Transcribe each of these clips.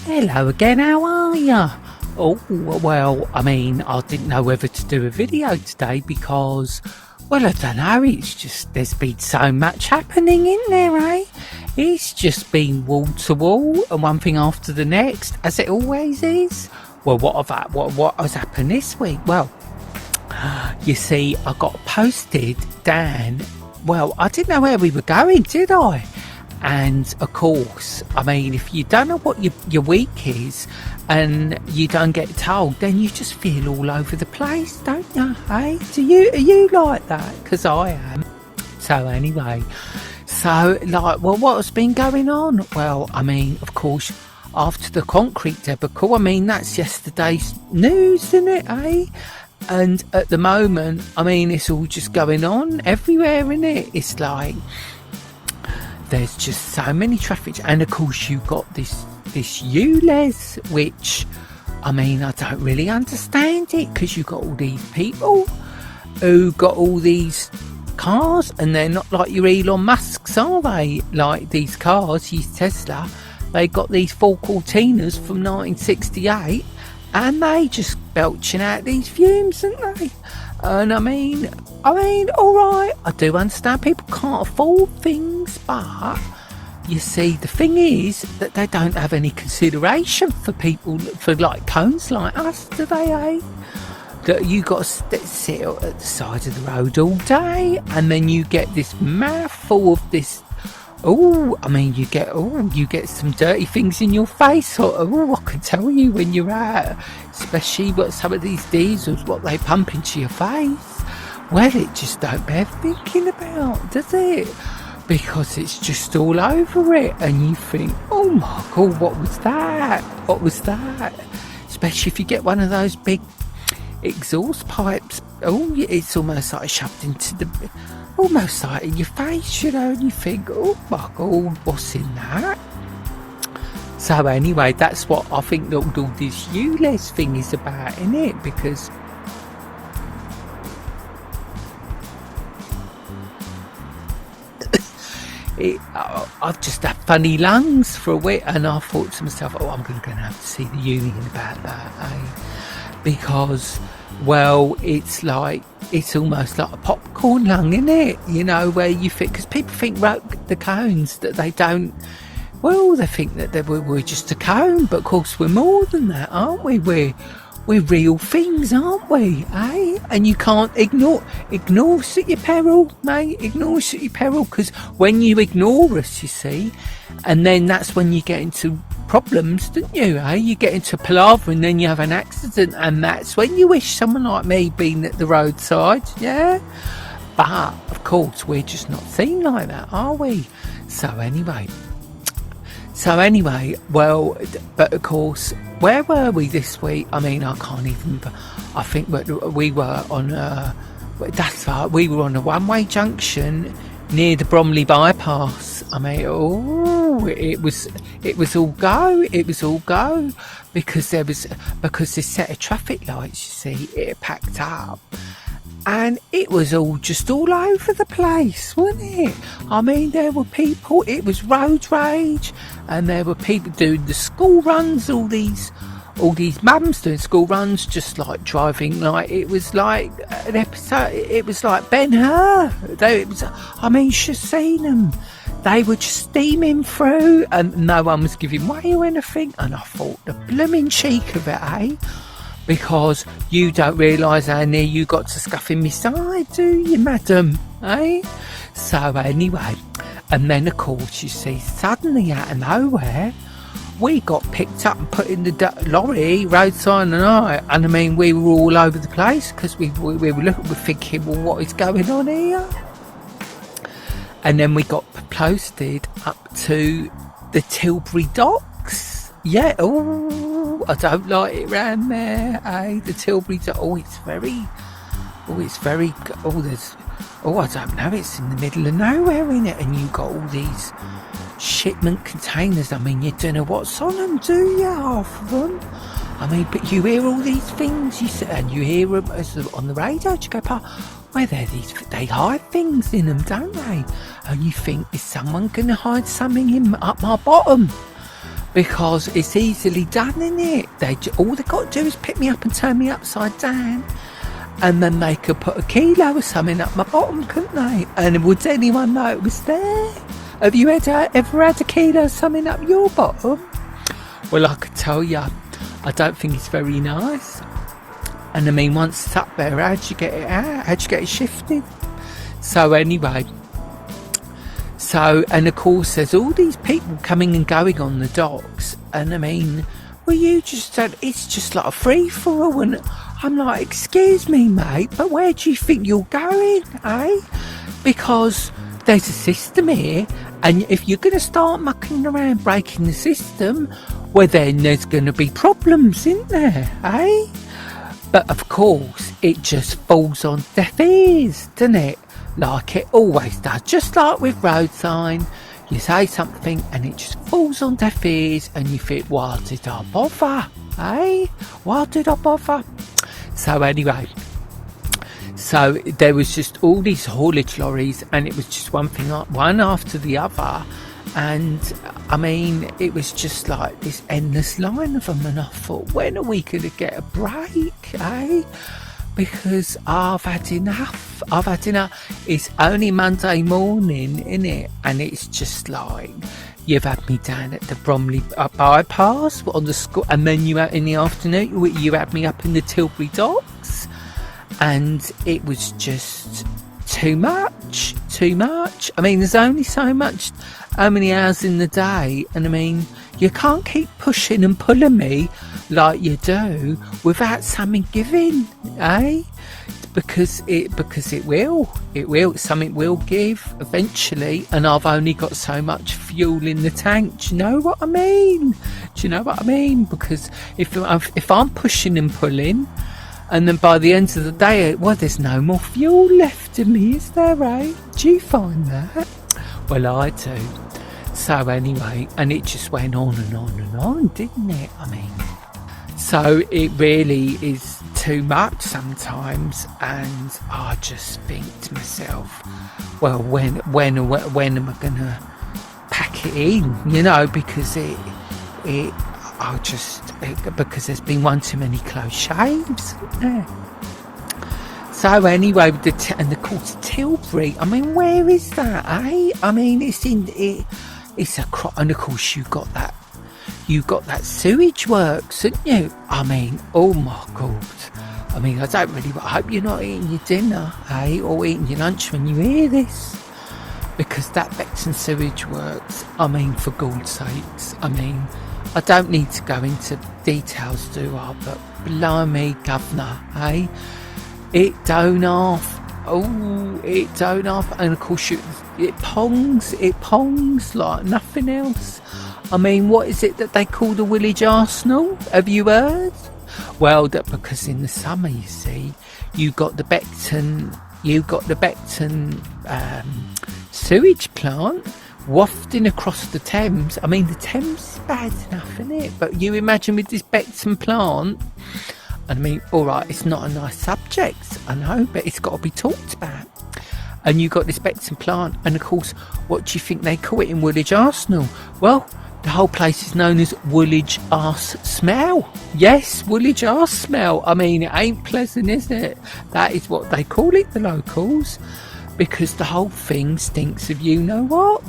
Hello again, how are ya? Oh, well, I mean, I didn't know whether to do a video today because, well, I don't know, it's just, there's been so much happening in there, eh? It's just been wall to wall and one thing after the next, as it always is. Well, what has happened this week? Well, you see, I got posted, Dan, well, I didn't know where we were going, did I? And of course, I mean, if you don't know what your week is and you don't get told, then you just feel all over the place, don't you? Hey, are you like that? Because I am. So anyway, what has been going on? Well, I mean, of course, after the concrete debacle, I mean, that's yesterday's news, isn't it, eh? And at the moment, I mean, it's all just going on everywhere, isn't it? It's like, there's just so many traffic, and of course you've got this ULEZ, which, I mean, I don't really understand it, because you've got all these people who got all these cars, and they're not like your Elon Musks, are they? Like these cars, these Tesla, they got these 4Cortinas from 1968, and they just belching out these fumes, aren't they? And I mean, alright, I do understand people can't afford things, but you see, the thing is that they don't have any consideration for people, for like cones like us, do they, eh? That you got to sit at the side of the road all day, and then you get this mouthful of this. Oh, I mean, you get some dirty things in your face. I can tell you when you're out, especially what some of these diesels, what they pump into your face. Well, it just don't bear thinking about, does it? Because it's just all over it, and you think, oh my God, what was that? What was that? Especially if you get one of those big exhaust pipes. Oh, it's almost like shoved into almost like in your face, you know, and you think, oh my God, what's in that? So anyway, that's what I think all this ULEZ thing is about, isn't it? Because I've just had funny lungs for a week, and I thought to myself, I'm going to have to see the union about that, eh? Because, well, it's almost like a popcorn lung, isn't it? You know, where you think, because people think the cones, that they don't, well, they think that we're just a cone, but of course we're more than that, aren't we? We're real things, aren't we, eh? And you can't ignore us at your peril, mate, ignore us at your peril, because when you ignore us, you see, and then that's when you get into problems, don't you, eh? You get into palaver and then you have an accident, and that's when you wish someone like me been at the roadside, yeah? But of course we're just not seen like that, are we? So anyway, well, but of course, where were we this week? I mean, I can't even, I think we were on that's right, we were on a one-way junction near the Bromley bypass. I mean, it was all go, because this set of traffic lights, you see, it packed up, and it was all over the place, wasn't it? I mean, there were people, it was road rage, and there were people doing the school runs, all these mums doing school runs, just like driving, like it was like an episode, it was like Ben-Hur. I mean, you should have seen them. They were just steaming through, and no one was giving way or anything, and I thought, the blooming cheek of it, eh? Because you don't realise how near you got to scuffing me side, do you, madam, eh? So anyway, and then of course, you see, suddenly out of nowhere, we got picked up and put in the lorry roadside, and I mean, we were all over the place, because we were thinking, well, what is going on here? And then we got posted up to the Tilbury docks. Yeah, I don't like it round there, eh? The Tilbury docks. I don't know, it's in the middle of nowhere, innit? And you got all these shipment containers. I mean, you don't know what's on them, do you? Half of them. I mean, but you hear all these things, and you hear them on the radio, you go past, where they hide things in them, don't they? And you think, is someone going to hide something up my bottom? because it's easily done, isn't it? All they got to do is pick me up and turn me upside down, and then they could put a kilo or something up my bottom, couldn't they? And would anyone know it was there? Have you ever had a kilo or something up your bottom? Well, I could tell you, I don't think it's very nice. And I mean, once it's up there, how'd you get it out? How'd you get it shifted? So anyway, and of course there's all these people coming and going on the docks, and I mean, well, you just don't, it's just like a free-for-all, and I'm like, excuse me mate, but where do you think you're going, eh? Because there's a system here, and if you're going to start mucking around breaking the system, well then there's going to be problems, isn't there, eh? But of course it just falls on deaf ears, doesn't it? Like it always does, just like with road sign. You say something and it just falls on deaf ears, and you think, why did I bother? Eh? Why did I bother? So anyway, so there was just all these haulage lorries, and it was just one after the other, and I mean, it was just like this endless line of them, and I thought, when are we going to get a break, eh? Because I've had enough. It's only Monday morning, innit? And it's just like, you've had me down at the Bromley bypass on the school, and then in the afternoon you had me up in the Tilbury docks, and it was just too much. I mean, there's only so many hours in the day, and I mean, you can't keep pushing and pulling me like you do without something giving, eh? Because it will, something will give eventually, and I've only got so much fuel in the tank. Do you know what I mean? Because if I'm pushing and pulling, and then by the end of the day, well, there's no more fuel left in me, is there, eh? Do you find that? Well, I do. So anyway, and it just went on and on and on, didn't it? I mean, so it really is too much sometimes, and I just think to myself, well, when am I gonna pack it in? You know, because because there's been one too many close shaves, isn't there? So anyway, and of course Tilbury, I mean, where is that, eh? I mean, it's a crop, and of course you've got that sewage works, haven't you? I mean, oh my God. I mean, I hope you're not eating your dinner, eh? Or eating your lunch when you hear this. Because that Beckton sewage works, I mean, for God's sakes, I mean, I don't need to go into details, do I? But blimey, governor, eh? It don't off. Oh, it don't off. And of course, it pongs like nothing else. I mean, what is it that they call the Woolwich Arsenal? Have you heard? Well, that because in the summer, you see, you got the Beckton sewage plant wafting across the Thames. I mean, the Thames is bad enough, isn't it? But you imagine with this Beckton plant, I mean, all right, it's not a nice subject, I know, but it's got to be talked about. And you got this Beckton plant, and of course, what do you think they call it in Woolwich Arsenal? Well, the whole place is known as Woolwich Arse Smell. Yes, Woolwich Arse Smell. I mean, it ain't pleasant, is it? That is what they call it, the locals, because the whole thing stinks of you know what.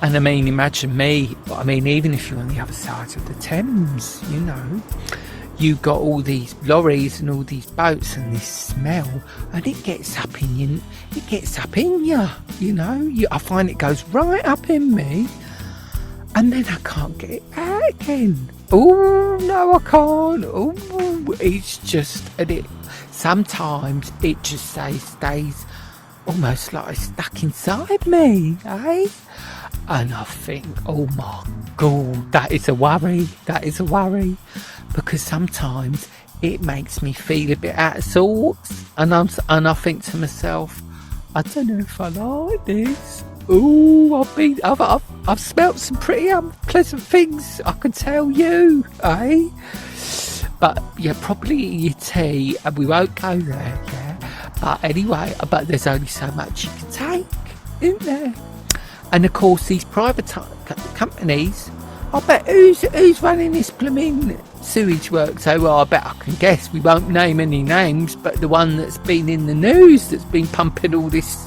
And I mean, imagine me, I mean, even if you're on the other side of the Thames, you know, you got all these lorries and all these boats and this smell, and it gets up in you, you know. I find it goes right up in me, and then I can't get it out again. Oh no, I can't. Oh, it's just, and sometimes it just stays almost like it's stuck inside me, eh? And I think, oh my God, that is a worry, because sometimes it makes me feel a bit out of sorts, and I think to myself, I don't know if I like this. Oh, I've smelt some pretty unpleasant things, I can tell you, eh? But you're probably eating your tea, and we won't go there, yeah? But anyway, but there's only so much you can take, isn't there? And of course, these private companies, I bet who's running this blooming sewage work? So well, I bet I can guess. We won't name any names, but the one that's been in the news, that's been pumping all this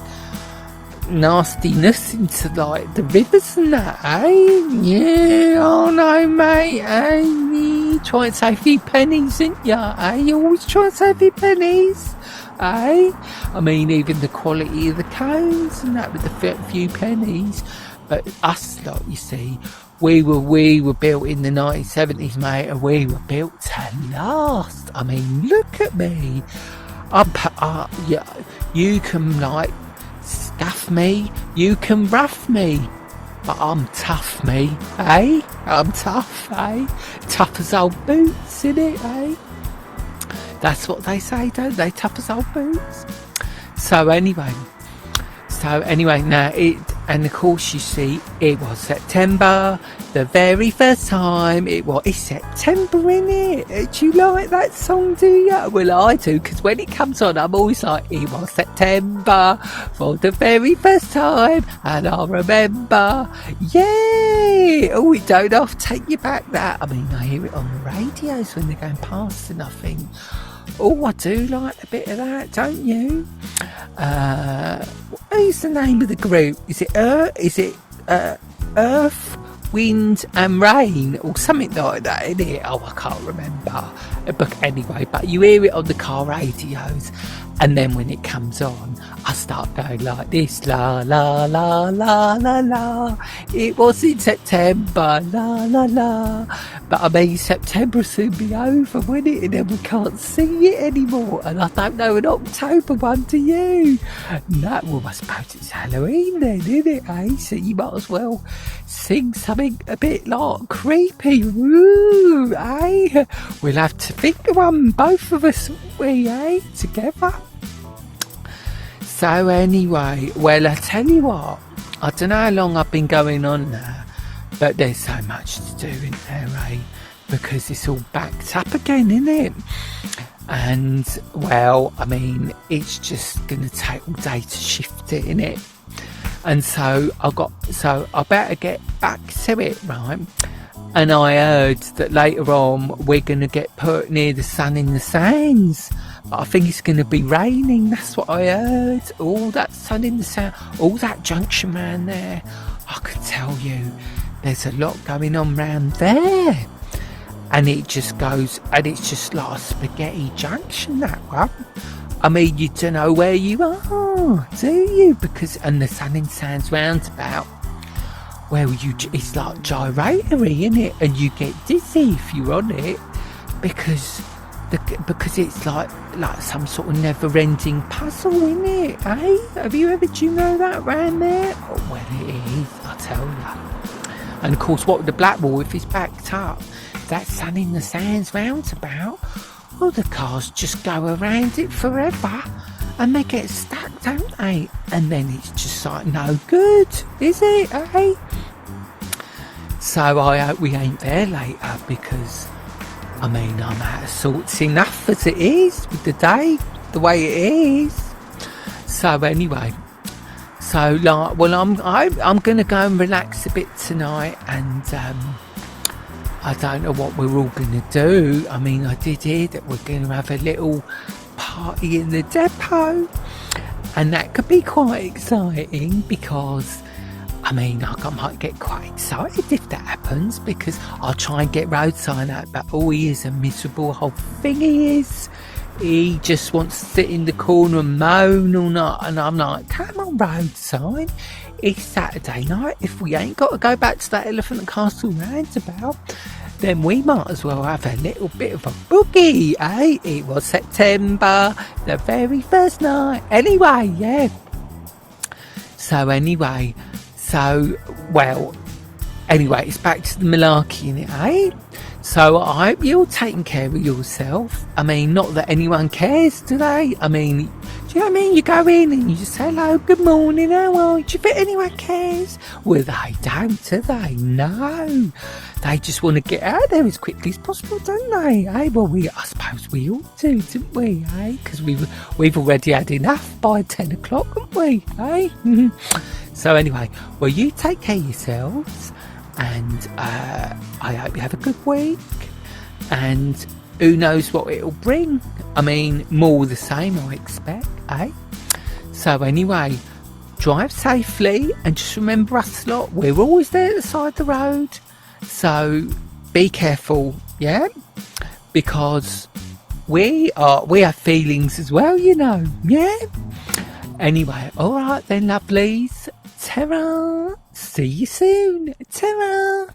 nastiness into like the rivers and that, eh? Yeah, oh no, mate, eh? You try and save a few pennies, ain't ya? Eh? You always try and save a few pennies, eh? I mean, even the quality of the cones and that with the few pennies. But us lot, you see, we were built in the 1970s, mate, and we were built to last. I mean, look at me. Yeah, you can like scuff me, you can rough me, but I'm tough, me, eh? I'm tough, eh? Tough as old boots, innit, eh? That's what they say, don't they? Tough as old boots. So anyway, now and of course, you see, it was September, the very first time. It's September, innit? Do you like that song, do you? Well, I do, because when it comes on, I'm always like, it was September for the very first time, and I remember, yay! Oh, it don't half take you back, that. I mean, I hear it on the radios when they're going past, and I think, oh, I do like a bit of that, don't you? What's the name of the group? Is it Earth, Wind and Rain or something like that, isn't it? Oh, I can't remember. But anyway, but you hear it on the car radios, and then when it comes on, I start going like this, la la la la la la. It was in September, la la la. But I mean, September will soon be over, won't it? And then we can't see it anymore. And I don't know an October one, do you? No, well, I suppose it's Halloween then, isn't it, eh? So you might as well sing something a bit like creepy, woo, eh? We'll have to think of one, both of us, won't we, eh? Together. So anyway, well, I tell you what, I don't know how long I've been going on now, but there's so much to do in there, eh? Because it's all backed up again, isn't it? And, well, I mean, it's just going to take all day to shift it, innit? And so I better get back to it, right? And I heard that later on we're going to get put near the Sun in the Sands. But I think it's going to be raining, that's what I heard. All that Sun in the Sand, all that junction round there. I can tell you, there's a lot going on round there. And it just goes, and it's just like a spaghetti junction, that one. I mean, you don't know where you are, do you? And the Sun in Sands roundabout, well, it's like gyratory, isn't it? And you get dizzy if you're on it, because it's like some sort of never-ending puzzle, isn't it? Eh? Do you know that round there? Oh, well, it is, I tell you. And of course, what with the Blackwall, if it's backed up, that Sun in the Sands roundabout, all the cars just go around it forever, and they get stuck, don't they? And then it's just like no good, is it, eh? So I hope we ain't there later, because I mean, I'm out of sorts enough as it is with the day, the way it is. So anyway, I'm going to go and relax a bit tonight, and I don't know what we're all going to do. I mean, I did hear that we're going to have a little party in the depot, and that could be quite exciting, because I mean, I might get quite excited if that happens, because I'll try and get road sign out, but he is a miserable whole thing, he is. He just wants to sit in the corner and moan all night, and I'm like, come on, road sign. It's Saturday night. If we ain't got to go back to that Elephant and Castle roundabout, then we might as well have a little bit of a boogie, eh? It was September, the very first night. Anyway, yeah. Anyway, it's back to the malarkey, innit, eh? So I hope you're taking care of yourself. I mean, not that anyone cares, do they? I mean, do you know what I mean? You go in and you just say, hello, good morning, how are you? Do you think anyone cares? Well, they don't, do they? No. They just want to get out of there as quickly as possible, don't they? Eh? Well, I suppose we all do, don't we? Eh? Because we've already had enough by 10 o'clock, haven't we? Eh? So anyway, well, you take care of yourselves. and I hope you have a good week, and who knows what it'll bring. I mean, more the same, I expect, eh? So anyway, drive safely, and just remember us lot, we're always there at the side of the road, so be careful, yeah? Because we have feelings as well, you know, yeah? Anyway, alright then, lovelies, ta-ra, see you soon, ta-ra.